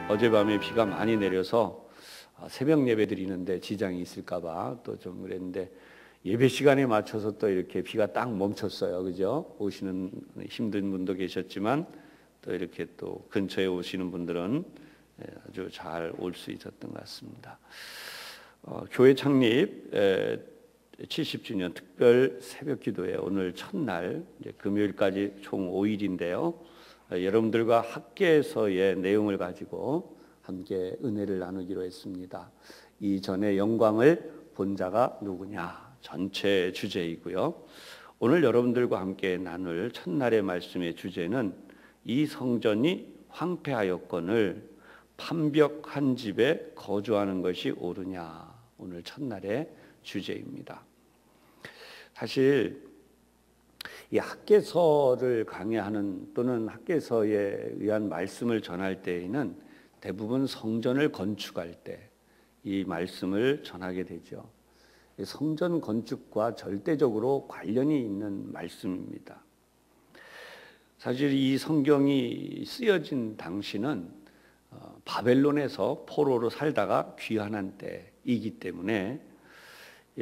어젯밤에 비가 많이 내려서 새벽 예배 드리는데 지장이 있을까봐 또 좀 그랬는데 예배 시간에 맞춰서 또 이렇게 비가 딱 멈췄어요. 그죠? 오시는 힘든 분도 계셨지만 또 이렇게 또 근처에 오시는 분들은 아주 잘 올 수 있었던 것 같습니다. 교회 창립 70주년 특별 새벽 기도회 오늘 첫날 금요일까지 총 5일인데요. 여러분들과 학계에서의 내용을 가지고 함께 은혜를 나누기로 했습니다. 이전의 영광을 본 자가 누구냐 전체 주제이고요. 오늘 여러분들과 함께 나눌 첫날의 말씀의 주제는 이 성전이 황폐하였거늘 판벽한 집에 거주하는 것이 옳으냐, 오늘 첫날의 주제입니다. 사실 이 학개서를 강의하는 또는 학개서에 의한 말씀을 전할 때에는 대부분 성전을 건축할 때 이 말씀을 전하게 되죠. 성전 건축과 절대적으로 관련이 있는 말씀입니다. 사실 이 성경이 쓰여진 당시는 바벨론에서 포로로 살다가 귀환한 때이기 때문에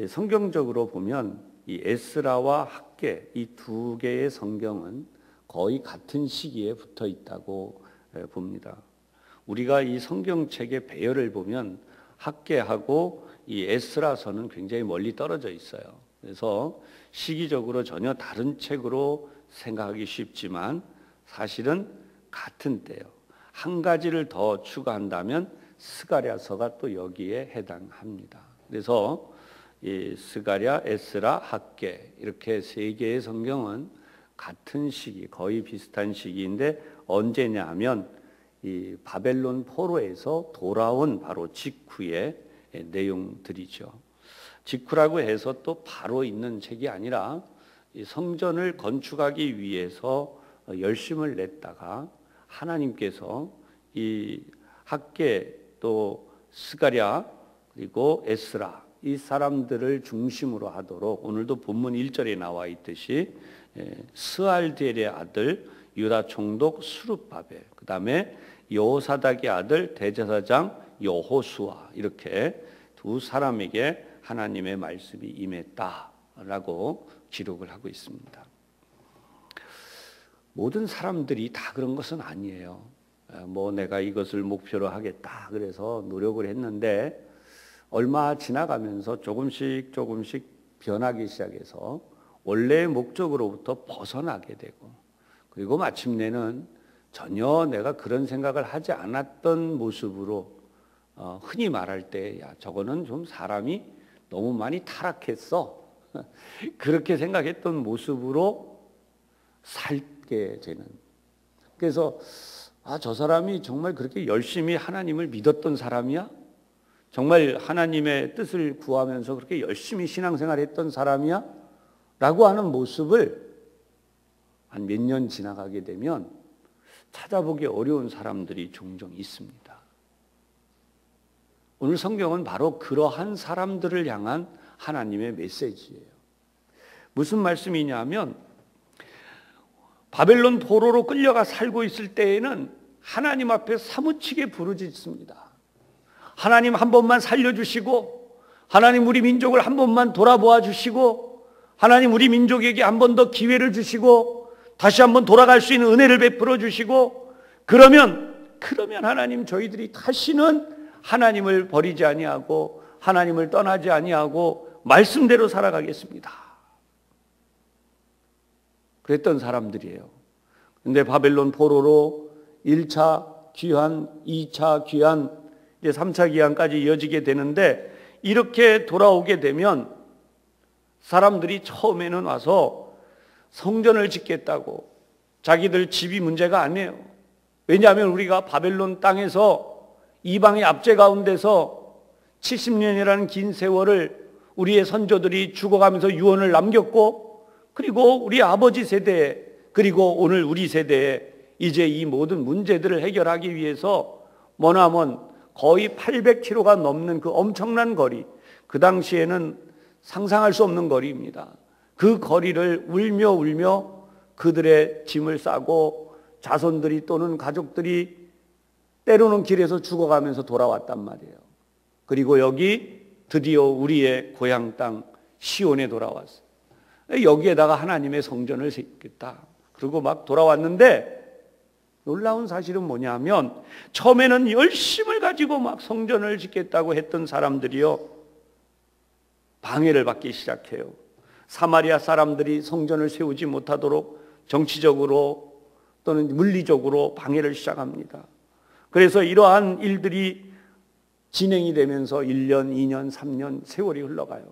성경적으로 보면 이 에스라와 학개 이 두 개의 성경은 거의 같은 시기에 붙어 있다고 봅니다. 우리가 이 성경책의 배열을 보면 학개하고 이 에스라서는 굉장히 멀리 떨어져 있어요. 그래서 시기적으로 전혀 다른 책으로 생각하기 쉽지만 사실은 같은 때요. 한 가지를 더 추가한다면 스가랴서가 또 여기에 해당합니다. 그래서 이 스가랴, 에스라, 학개 이렇게 세 개의 성경은 같은 시기, 거의 비슷한 시기인데 언제냐 하면 이 바벨론 포로에서 돌아온 바로 직후의 내용들이죠. 직후라고 해서 또 바로 있는 책이 아니라 이 성전을 건축하기 위해서 열심을 냈다가 하나님께서 이 학개 또 스가랴 그리고 에스라 이 사람들을 중심으로 하도록 오늘도 본문 1절에 나와 있듯이 스알디엘의 아들 유다 총독 수룹바벨, 그 다음에 여호사닥의 아들 대제사장 여호수아 이렇게 두 사람에게 하나님의 말씀이 임했다라고 기록을 하고 있습니다. 모든 사람들이 다 그런 것은 아니에요. 뭐 내가 이것을 목표로 하겠다 그래서 노력을 했는데 얼마 지나가면서 조금씩 변하기 시작해서 원래의 목적으로부터 벗어나게 되고 그리고 마침내는 전혀 내가 그런 생각을 하지 않았던 모습으로 흔히 말할 때 야, 저거는 좀 사람이 너무 많이 타락했어 그렇게 생각했던 모습으로 살게 되는. 그래서 저 사람이 정말 그렇게 열심히 하나님을 믿었던 사람이야? 정말 하나님의 뜻을 구하면서 그렇게 열심히 신앙생활했던 사람이야? 라고 하는 모습을 한 몇 년 지나가게 되면 찾아보기 어려운 사람들이 종종 있습니다. 오늘 성경은 바로 그러한 사람들을 향한 하나님의 메시지예요. 무슨 말씀이냐 하면 바벨론 포로로 끌려가 살고 있을 때에는 하나님 앞에 사무치게 부르짖습니다. 하나님 한 번만 살려주시고 하나님 우리 민족을 한 번만 돌아보아 주시고 하나님 우리 민족에게 한 번 더 기회를 주시고 다시 한번 돌아갈 수 있는 은혜를 베풀어 주시고 그러면 하나님 저희들이 다시는 하나님을 버리지 아니하고 하나님을 떠나지 아니하고 말씀대로 살아가겠습니다. 그랬던 사람들이에요. 근데 바벨론 포로로 1차 귀환, 2차 귀환, 이제 3차 귀환까지 이어지게 되는데 이렇게 돌아오게 되면 사람들이 처음에는 와서 성전을 짓겠다고 자기들 집이 문제가 아니에요. 왜냐하면 우리가 바벨론 땅에서 이방의 압제 가운데서 70년이라는 긴 세월을 우리의 선조들이 죽어가면서 유언을 남겼고 그리고 우리 아버지 세대에 그리고 오늘 우리 세대에 이제 이 모든 문제들을 해결하기 위해서 머나먼 거의 800km가 넘는 그 엄청난 거리, 그 당시에는 상상할 수 없는 거리입니다. 그 거리를 울며 그들의 짐을 싸고 자손들이 또는 가족들이 때로는 길에서 죽어가면서 돌아왔단 말이에요. 그리고 여기 드디어 우리의 고향 땅 시온에 돌아왔어요. 여기에다가 하나님의 성전을 세우겠다. 그리고 막 돌아왔는데 놀라운 사실은 뭐냐면 처음에는 열심을 가지고 막 성전을 짓겠다고 했던 사람들이요, 방해를 받기 시작해요. 사마리아 사람들이 성전을 세우지 못하도록 정치적으로 또는 물리적으로 방해를 시작합니다. 그래서 이러한 일들이 진행이 되면서 1년, 2년, 3년 세월이 흘러가요.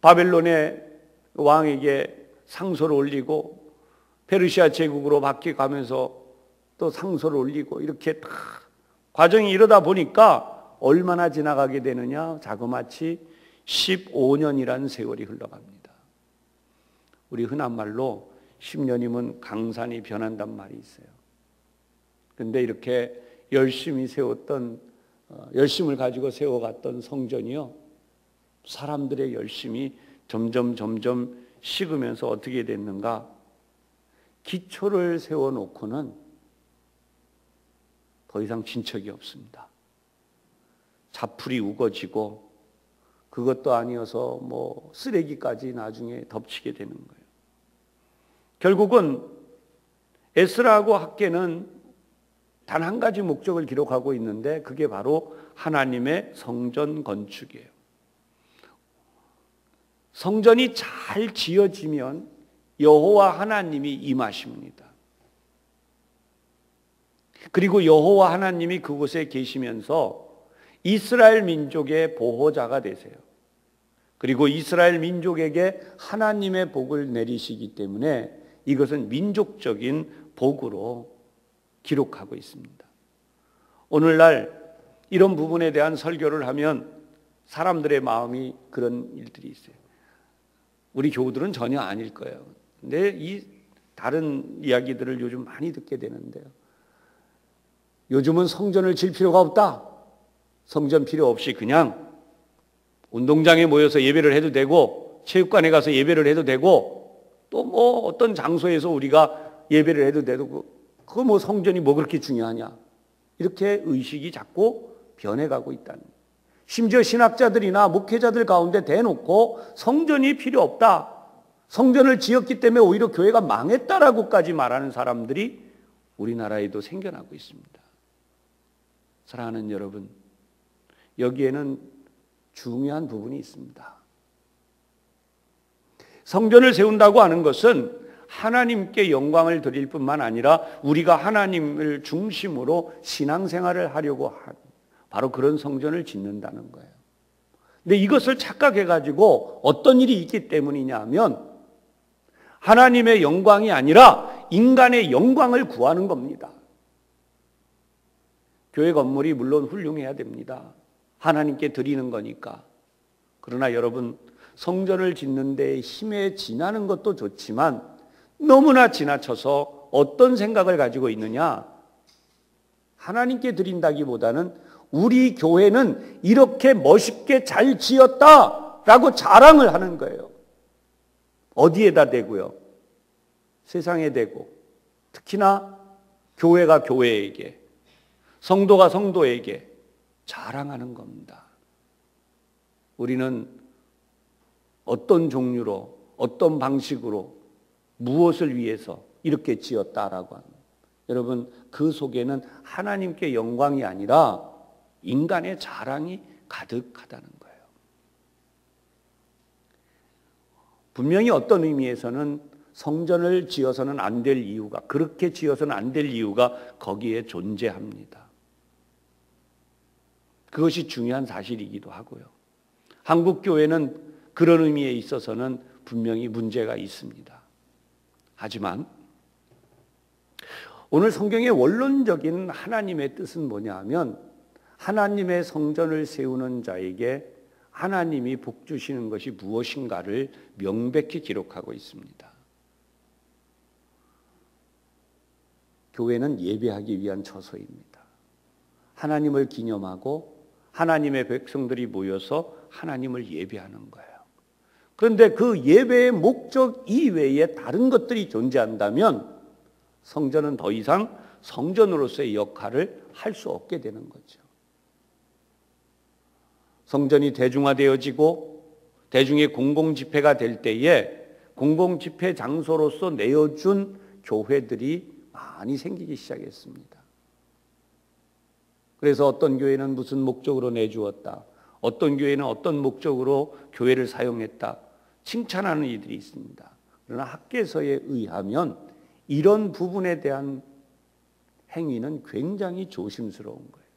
바벨론의 왕에게 상소를 올리고 페르시아 제국으로 바뀌어가면서 또 상소를 올리고 이렇게 다 과정이 이러다 보니까 얼마나 지나가게 되느냐? 자그마치 15년이라는 세월이 흘러갑니다. 우리 흔한 말로 10년이면 강산이 변한단 말이 있어요. 근데 이렇게 열심히 세웠던, 열심을 가지고 세워갔던 성전이요, 사람들의 열심이 점점 식으면서 어떻게 됐는가? 기초를 세워놓고는 더 이상 진척이 없습니다. 자풀이 우거지고 그것도 아니어서 뭐 쓰레기까지 나중에 덮치게 되는 거예요. 결국은 에스라하고 학개는 단 한 가지 목적을 기록하고 있는데 그게 바로 하나님의 성전 건축이에요. 성전이 잘 지어지면 여호와 하나님이 임하십니다. 그리고 여호와 하나님이 그곳에 계시면서 이스라엘 민족의 보호자가 되세요. 그리고 이스라엘 민족에게 하나님의 복을 내리시기 때문에 이것은 민족적인 복으로 기록하고 있습니다. 오늘날 이런 부분에 대한 설교를 하면 사람들의 마음이 그런 일들이 있어요. 우리 교우들은 전혀 아닐 거예요. 근데 이 다른 이야기들을 요즘 많이 듣게 되는데요. 요즘은 성전을 질 필요가 없다. 성전 필요 없이 그냥 운동장에 모여서 예배를 해도 되고 체육관에 가서 예배를 해도 되고 또 뭐 어떤 장소에서 우리가 예배를 해도 되고 그거 뭐 성전이 뭐 그렇게 중요하냐. 이렇게 의식이 자꾸 변해가고 있다는 거예요. 심지어 신학자들이나 목회자들 가운데 대놓고 성전이 필요 없다. 성전을 지었기 때문에 오히려 교회가 망했다라고까지 말하는 사람들이 우리나라에도 생겨나고 있습니다. 사랑하는 여러분, 여기에는 중요한 부분이 있습니다. 성전을 세운다고 하는 것은 하나님께 영광을 드릴 뿐만 아니라 우리가 하나님을 중심으로 신앙생활을 하려고 하는 바로 그런 성전을 짓는다는 거예요. 근데 이것을 착각해가지고 어떤 일이 있기 때문이냐 하면 하나님의 영광이 아니라 인간의 영광을 구하는 겁니다. 교회 건물이 물론 훌륭해야 됩니다. 하나님께 드리는 거니까. 그러나 여러분, 성전을 짓는 데 힘에 지나는 것도 좋지만 너무나 지나쳐서 어떤 생각을 가지고 있느냐? 하나님께 드린다기보다는 우리 교회는 이렇게 멋있게 잘 지었다라고 자랑을 하는 거예요. 어디에다 대고요? 세상에 대고, 특히나 교회가 교회에게, 성도가 성도에게 자랑하는 겁니다. 우리는 어떤 종류로, 어떤 방식으로, 무엇을 위해서 이렇게 지었다라고 하는, 여러분, 그 속에는 하나님께 영광이 아니라 인간의 자랑이 가득하다는 거예요. 분명히 어떤 의미에서는 성전을 지어서는 안 될 이유가, 그렇게 지어서는 안 될 이유가 거기에 존재합니다. 그것이 중요한 사실이기도 하고요. 한국 교회는 그런 의미에 있어서는 분명히 문제가 있습니다. 하지만 오늘 성경의 원론적인 하나님의 뜻은 뭐냐 하면 하나님의 성전을 세우는 자에게 하나님이 복 주시는 것이 무엇인가를 명백히 기록하고 있습니다. 교회는 예배하기 위한 처소입니다. 하나님을 기념하고 하나님의 백성들이 모여서 하나님을 예배하는 거예요. 그런데 그 예배의 목적 이외에 다른 것들이 존재한다면 성전은 더 이상 성전으로서의 역할을 할 수 없게 되는 거죠. 성전이 대중화되어지고 대중의 공공집회가 될 때에 공공집회 장소로서 내어준 교회들이 많이 생기기 시작했습니다. 그래서 어떤 교회는 무슨 목적으로 내주었다, 어떤 교회는 어떤 목적으로 교회를 사용했다, 칭찬하는 이들이 있습니다. 그러나 학계서에 의하면 이런 부분에 대한 행위는 굉장히 조심스러운 거예요.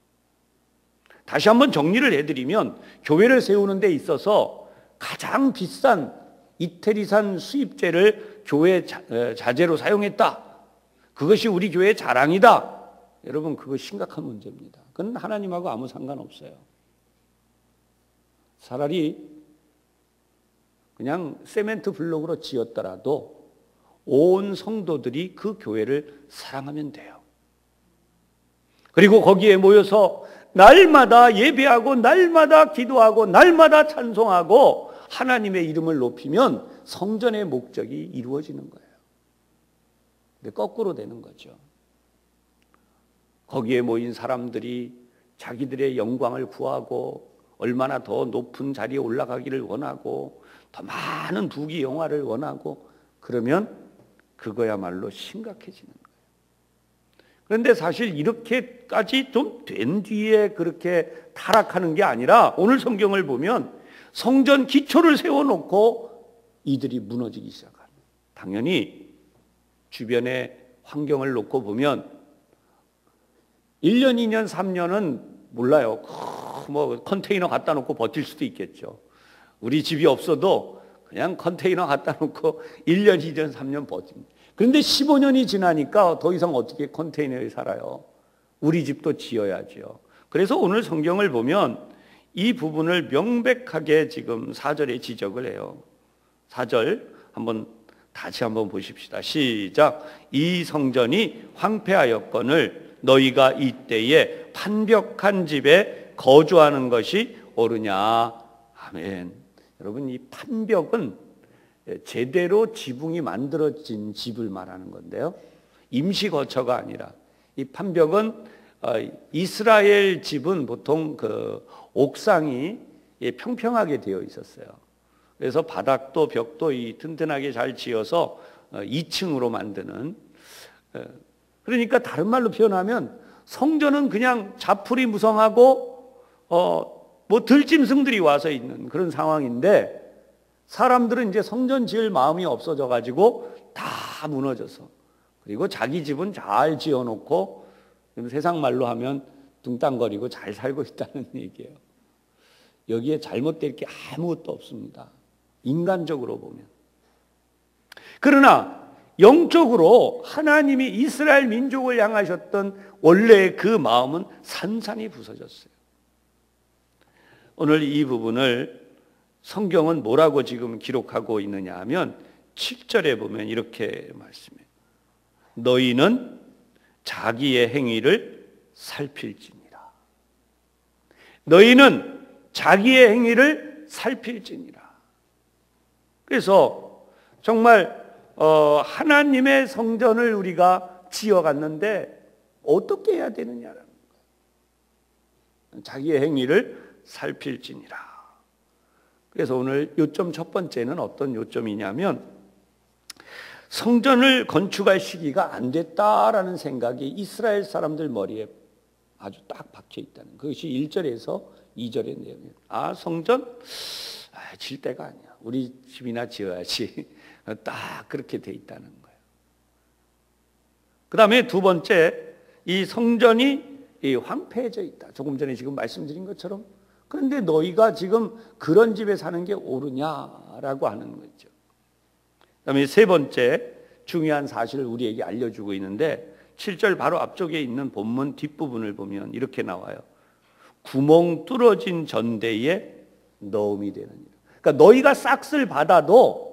다시 한번 정리를 해드리면 교회를 세우는 데 있어서 가장 비싼 이태리산 수입재를 교회 자재로 사용했다, 그것이 우리 교회의 자랑이다. 여러분, 그거 심각한 문제입니다. 그건 하나님하고 아무 상관없어요. 차라리 그냥 세멘트 블록으로 지었더라도 온 성도들이 그 교회를 사랑하면 돼요. 그리고 거기에 모여서 날마다 예배하고 날마다 기도하고 날마다 찬송하고 하나님의 이름을 높이면 성전의 목적이 이루어지는 거예요. 근데 거꾸로 되는 거죠. 거기에 모인 사람들이 자기들의 영광을 구하고 얼마나 더 높은 자리에 올라가기를 원하고 더 많은 부귀 영화를 원하고 그러면 그거야말로 심각해지는 거예요. 그런데 사실 이렇게까지 좀 된 뒤에 그렇게 타락하는 게 아니라 오늘 성경을 보면 성전 기초를 세워놓고 이들이 무너지기 시작합니다. 당연히 주변의 환경을 놓고 보면 1년, 2년, 3년은 몰라요. 뭐 컨테이너 갖다 놓고 버틸 수도 있겠죠. 우리 집이 없어도 그냥 컨테이너 갖다 놓고 1년, 2년, 3년 버팁니다. 그런데 15년이 지나니까 더 이상 어떻게 컨테이너에 살아요? 우리 집도 지어야죠. 그래서 오늘 성경을 보면 이 부분을 명백하게 지금 4절에 지적을 해요. 4절 다시 한번 보십시다. 시작. 이 성전이 황폐하였거늘 너희가 이때에 판벽한 집에 거주하는 것이 옳으냐. 아멘. 여러분, 이 판벽은 제대로 지붕이 만들어진 집을 말하는 건데요, 임시 거처가 아니라 이 판벽은 이스라엘 집은 보통 그 옥상이 평평하게 되어 있었어요. 그래서 바닥도 벽도 튼튼하게 잘 지어서 2층으로 만드는, 그러니까 다른 말로 표현하면 성전은 그냥 자풀이 무성하고 뭐 들짐승들이 와서 있는 그런 상황인데 사람들은 이제 성전 지을 마음이 없어져 가지고 다 무너져서, 그리고 자기 집은 잘 지어놓고 세상 말로 하면 둥땅거리고 잘 살고 있다는 얘기예요. 여기에 잘못될 게 아무것도 없습니다, 인간적으로 보면. 그러나 영적으로 하나님이 이스라엘 민족을 향하셨던 원래의 그 마음은 산산이 부서졌어요. 오늘 이 부분을 성경은 뭐라고 지금 기록하고 있느냐 하면 7절에 보면 이렇게 말씀해요. 너희는 자기의 행위를 살필지니라. 너희는 자기의 행위를 살필지니라. 그래서 정말 하나님의 성전을 우리가 지어갔는데 어떻게 해야 되느냐라는 거예요. 자기의 행위를 살필지니라. 그래서 오늘 요점 첫 번째는 어떤 요점이냐면 성전을 건축할 시기가 안 됐다라는 생각이 이스라엘 사람들 머리에 아주 딱 박혀 있다는, 그것이 1절에서 2절의 내용이에요. 성전 질 때가 아니야, 우리 집이나 지어야지. 딱 그렇게 돼 있다는 거예요. 그 다음에 두 번째, 이 성전이 황폐해져 있다. 조금 전에 지금 말씀드린 것처럼. 그런데 너희가 지금 그런 집에 사는 게 옳으냐라고 하는 거죠. 그 다음에 세 번째 중요한 사실을 우리에게 알려주고 있는데 7절 바로 앞쪽에 있는 본문 뒷부분을 보면 이렇게 나와요. 구멍 뚫어진 전대에 넣음이 되느니라. 그러니까 너희가 싹쓸 받아도,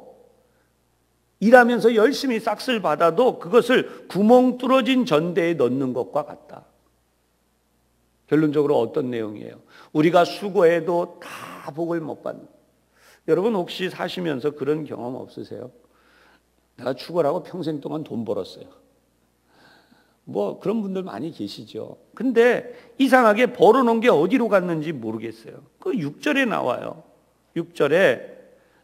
일하면서 열심히 싹쓸 받아도 그것을 구멍 뚫어진 전대에 넣는 것과 같다. 결론적으로 어떤 내용이에요? 우리가 수고해도 다 복을 못 받는. 여러분 혹시 사시면서 그런 경험 없으세요? 내가 축구하고 평생 동안 돈 벌었어요. 뭐 그런 분들 많이 계시죠. 근데 이상하게 벌어놓은 게 어디로 갔는지 모르겠어요. 그 6절에 나와요. 6절에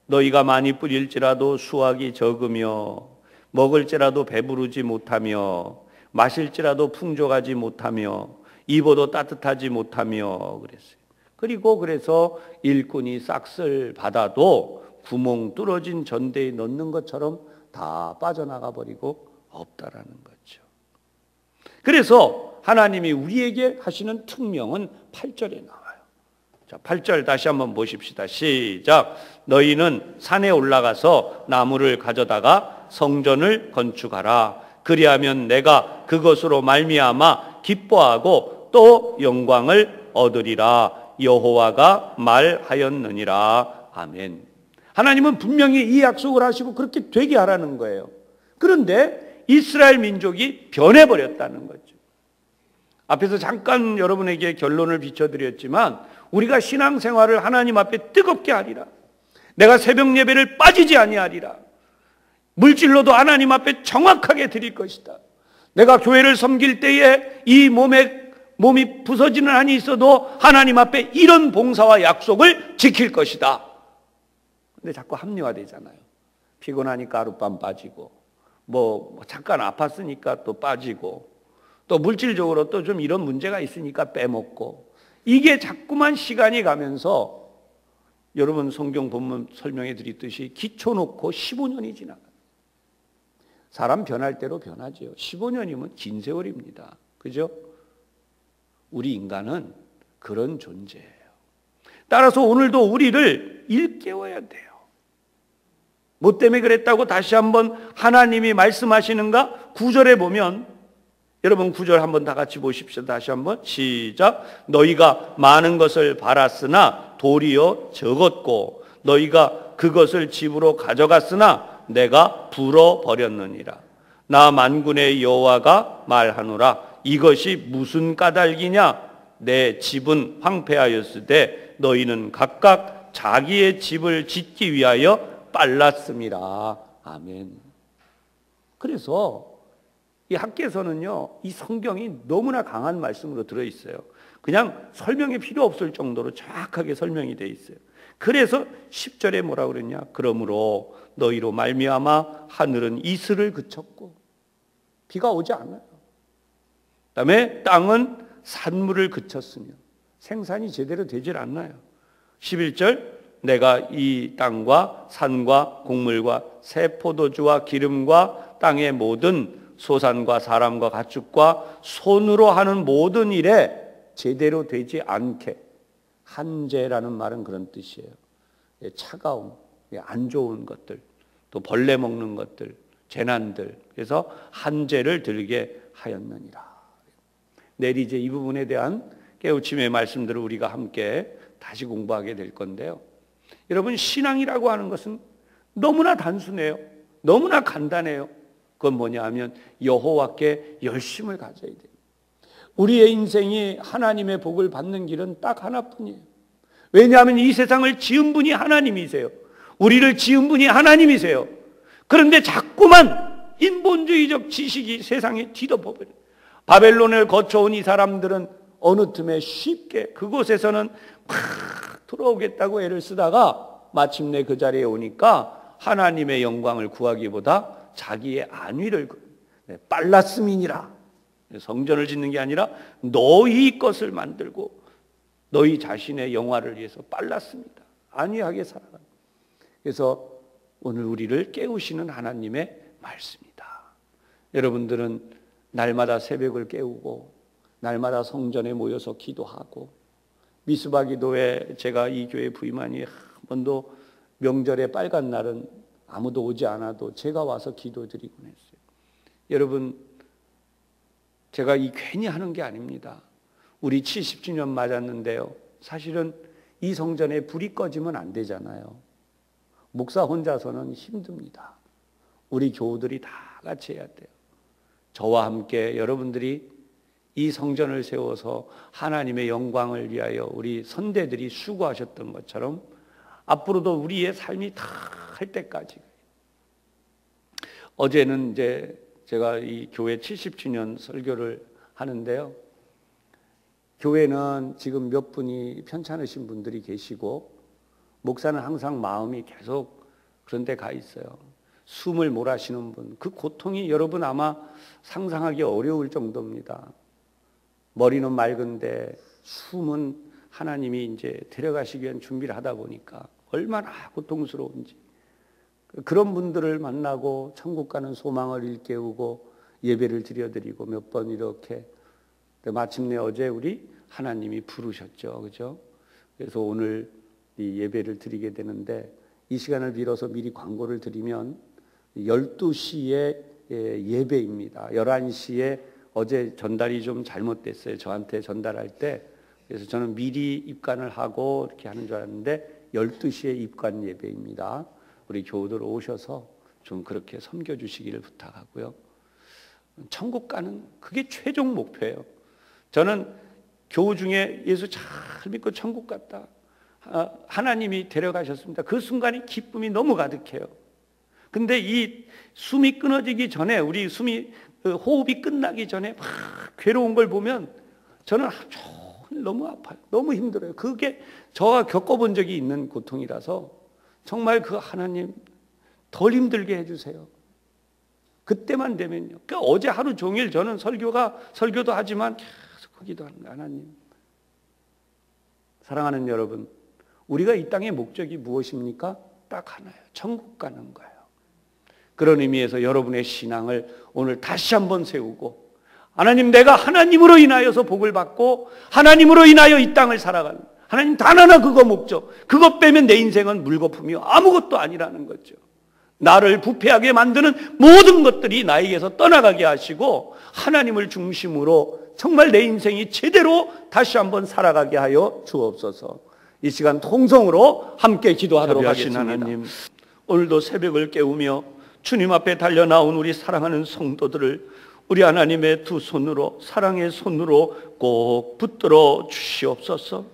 너희가 많이 뿌릴지라도 수확이 적으며 먹을지라도 배부르지 못하며 마실지라도 풍족하지 못하며 입어도 따뜻하지 못하며 그랬어요. 그리고 그래서 일꾼이 싹쓸 받아도 구멍 뚫어진 전대에 넣는 것처럼 다 빠져나가 버리고 없다라는 거죠. 그래서 하나님이 우리에게 하시는 특명은 8절에 나와요. 자, 8절 다시 한번 보십시다. 시작. 너희는 산에 올라가서 나무를 가져다가 성전을 건축하라. 그리하면 내가 그것으로 말미암아 기뻐하고 또 영광을 얻으리라. 여호와가 말하였느니라. 아멘. 하나님은 분명히 이 약속을 하시고 그렇게 되게 하라는 거예요. 그런데 이스라엘 민족이 변해버렸다는 거죠. 앞에서 잠깐 여러분에게 결론을 비춰드렸지만 우리가 신앙생활을 하나님 앞에 뜨겁게 하리라. 내가 새벽 예배를 빠지지 아니하리라. 물질로도 하나님 앞에 정확하게 드릴 것이다. 내가 교회를 섬길 때에 이 몸이 부서지는 한이 있어도 하나님 앞에 이런 봉사와 약속을 지킬 것이다. 근데 자꾸 합리화되잖아요. 피곤하니까 하룻밤 빠지고 뭐 잠깐 아팠으니까 또 빠지고 또 물질적으로 또 좀 이런 문제가 있으니까 빼먹고 이게 자꾸만 시간이 가면서 여러분 성경 본문 설명해 드렸듯이 기초 놓고 15년이 지나가요. 사람 변할 대로 변하죠. 15년이면 긴 세월입니다. 그죠? 우리 인간은 그런 존재예요. 따라서 오늘도 우리를 일깨워야 돼요. 뭐 때문에 그랬다고 다시 한번 하나님이 말씀하시는가? 9절에 보면 여러분 9절 한번 다 같이 보십시오. 다시 한번 시작. 너희가 많은 것을 바랐으나 도리어 적었고 너희가 그것을 집으로 가져갔으나 내가 불어버렸느니라. 나 만군의 여호와가 말하노라. 이것이 무슨 까닭이냐? 내 집은 황폐하였으되 너희는 각각 자기의 집을 짓기 위하여 빨랐음이라. 아멘. 그래서 이 학계에서는요, 이 성경이 너무나 강한 말씀으로 들어있어요. 그냥 설명이 필요 없을 정도로 정확하게 설명이 되어 있어요. 그래서 10절에 뭐라고 그랬냐? 그러므로 너희로 말미암아 하늘은 이슬을 그쳤고 비가 오지 않아요. 그다음에 땅은 산물을 그쳤으며 생산이 제대로 되질 않나요? 11절 내가 이 땅과 산과 곡물과 새 포도주와 기름과 땅의 모든 소산과 사람과 가축과 손으로 하는 모든 일에 제대로 되지 않게 한재라는 말은 그런 뜻이에요. 차가움, 안 좋은 것들, 또 벌레 먹는 것들, 재난들, 그래서 한재를 들게 하였느니라. 내일 이제 이 부분에 대한 깨우침의 말씀들을 우리가 함께 다시 공부하게 될 건데요. 여러분 신앙이라고 하는 것은 너무나 단순해요. 너무나 간단해요. 그건 뭐냐 하면 여호와께 열심을 가져야 돼요. 우리의 인생이 하나님의 복을 받는 길은 딱 하나뿐이에요. 왜냐하면 이 세상을 지은 분이 하나님이세요. 우리를 지은 분이 하나님이세요. 그런데 자꾸만 인본주의적 지식이 세상에 뒤덮어버려요. 바벨론을 거쳐온 이 사람들은 어느 틈에 쉽게 그곳에서는 막 돌아오겠다고 애를 쓰다가 마침내 그 자리에 오니까 하나님의 영광을 구하기보다 자기의 안위를 빨랐음이니라. 성전을 짓는 게 아니라 너희 것을 만들고 너희 자신의 영화를 위해서 빨랐습니다. 안위하게 살아가는. 그래서 오늘 우리를 깨우시는 하나님의 말씀이다. 여러분들은 날마다 새벽을 깨우고 날마다 성전에 모여서 기도하고 미스바 기도에 제가 이 교회 부임하니 한 번도 명절에 빨간 날은 아무도 오지 않아도 제가 와서 기도드리곤 했어요. 여러분 제가 이 괜히 하는 게 아닙니다. 우리 70주년 맞았는데요. 사실은 이 성전에 불이 꺼지면 안 되잖아요. 목사 혼자서는 힘듭니다. 우리 교우들이 다 같이 해야 돼요. 저와 함께 여러분들이 이 성전을 세워서 하나님의 영광을 위하여 우리 선대들이 수고하셨던 것처럼 앞으로도 우리의 삶이 다 할 때까지. 어제는 이제 제가 이 교회 70주년 설교를 하는데요. 교회는 지금 몇 분이 편찮으신 분들이 계시고 목사는 항상 마음이 계속 그런 데 가 있어요. 숨을 몰아쉬는 분, 그 고통이 여러분 아마 상상하기 어려울 정도입니다. 머리는 맑은데 숨은 하나님이 이제 데려가시기 위한 준비를 하다 보니까 얼마나 고통스러운지. 그런 분들을 만나고 천국 가는 소망을 일깨우고 예배를 드려드리고 몇 번 이렇게 마침내 어제 우리 하나님이 부르셨죠. 그죠? 그래서 오늘 이 예배를 드리게 되는데 이 시간을 빌어서 미리 광고를 드리면 12시에 예배입니다. 11시에 어제 전달이 좀 잘못됐어요. 저한테 전달할 때. 그래서 저는 미리 입관을 하고 이렇게 하는 줄 알았는데 12시에 입관 예배입니다. 우리 교우들 오셔서 좀 그렇게 섬겨주시기를 부탁하고요. 천국 가는 그게 최종 목표예요. 저는 교우 중에 예수 잘 믿고 천국 갔다. 하나님이 데려가셨습니다. 그 순간이 기쁨이 너무 가득해요. 근데 이 숨이 끊어지기 전에 우리 호흡이 끝나기 전에 막 괴로운 걸 보면 저는 너무 아파요. 너무 힘들어요. 그게 저가 겪어본 적이 있는 고통이라서 정말 그 하나님 덜 힘들게 해주세요. 그때만 되면요. 그러니까 어제 하루 종일 저는 설교도 하지만 계속 기도하는 거예요. 하나님. 사랑하는 여러분, 우리가 이 땅의 목적이 무엇입니까? 딱 하나예요. 천국 가는 거예요. 그런 의미에서 여러분의 신앙을 오늘 다시 한번 세우고 하나님, 내가 하나님으로 인하여서 복을 받고 하나님으로 인하여 이 땅을 살아가는 하나님 단 하나 그거 목적. 그것 빼면 내 인생은 물거품이요 아무것도 아니라는 거죠. 나를 부패하게 만드는 모든 것들이 나에게서 떠나가게 하시고 하나님을 중심으로 정말 내 인생이 제대로 다시 한번 살아가게 하여 주옵소서. 이 시간 통성으로 함께 기도하도록 하겠습니다. 하나님, 오늘도 새벽을 깨우며 주님 앞에 달려 나온 우리 사랑하는 성도들을 우리 하나님의 두 손으로, 사랑의 손으로 꼭 붙들어 주시옵소서.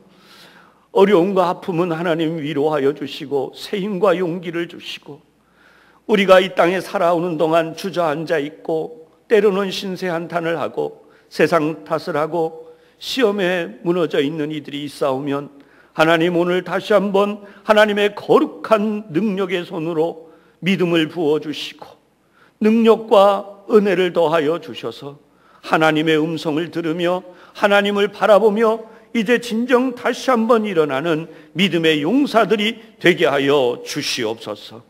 어려움과 아픔은 하나님 위로하여 주시고 새 힘과 용기를 주시고, 우리가 이 땅에 살아오는 동안 주저앉아 있고 때로는 신세한탄을 하고 세상 탓을 하고 시험에 무너져 있는 이들이 있사오면 하나님, 오늘 다시 한번 하나님의 거룩한 능력의 손으로 믿음을 부어주시고 능력과 은혜를 더하여 주셔서 하나님의 음성을 들으며 하나님을 바라보며 이제 진정 다시 한번 일어나는 믿음의 용사들이 되게 하여 주시옵소서.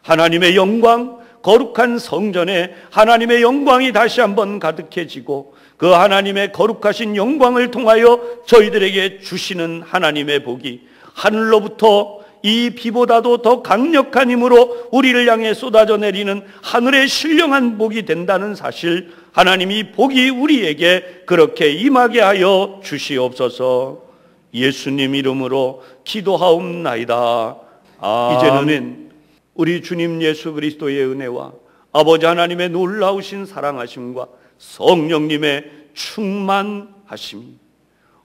하나님의 영광, 거룩한 성전에 하나님의 영광이 다시 한번 가득해지고 그 하나님의 거룩하신 영광을 통하여 저희들에게 주시는 하나님의 복이 하늘로부터 이 비보다도 더 강력한 힘으로 우리를 향해 쏟아져 내리는 하늘의 신령한 복이 된다는 사실, 하나님이 복이 우리에게 그렇게 임하게 하여 주시옵소서. 예수님 이름으로 기도하옵나이다. 이제는 우리 주님 예수 그리스도의 은혜와 아버지 하나님의 놀라우신 사랑하심과 성령님의 충만하심,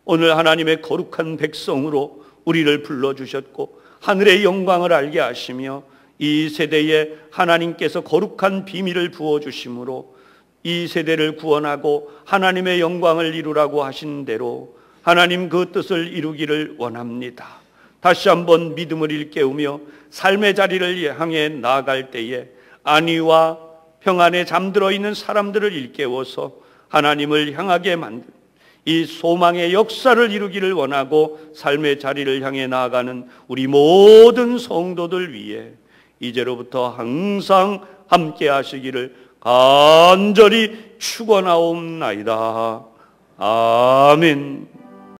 오늘 하나님의 거룩한 백성으로 우리를 불러주셨고 하늘의 영광을 알게 하시며 이 세대에 하나님께서 거룩한 비밀을 부어주심으로 이 세대를 구원하고 하나님의 영광을 이루라고 하신 대로 하나님 그 뜻을 이루기를 원합니다. 다시 한번 믿음을 일깨우며 삶의 자리를 향해 나아갈 때에 안위와 평안에 잠들어 있는 사람들을 일깨워서 하나님을 향하게 만든 이 소망의 역사를 이루기를 원하고 삶의 자리를 향해 나아가는 우리 모든 성도들 위해 이제로부터 항상 함께 하시기를 간절히 축원하옵나이다. 아멘.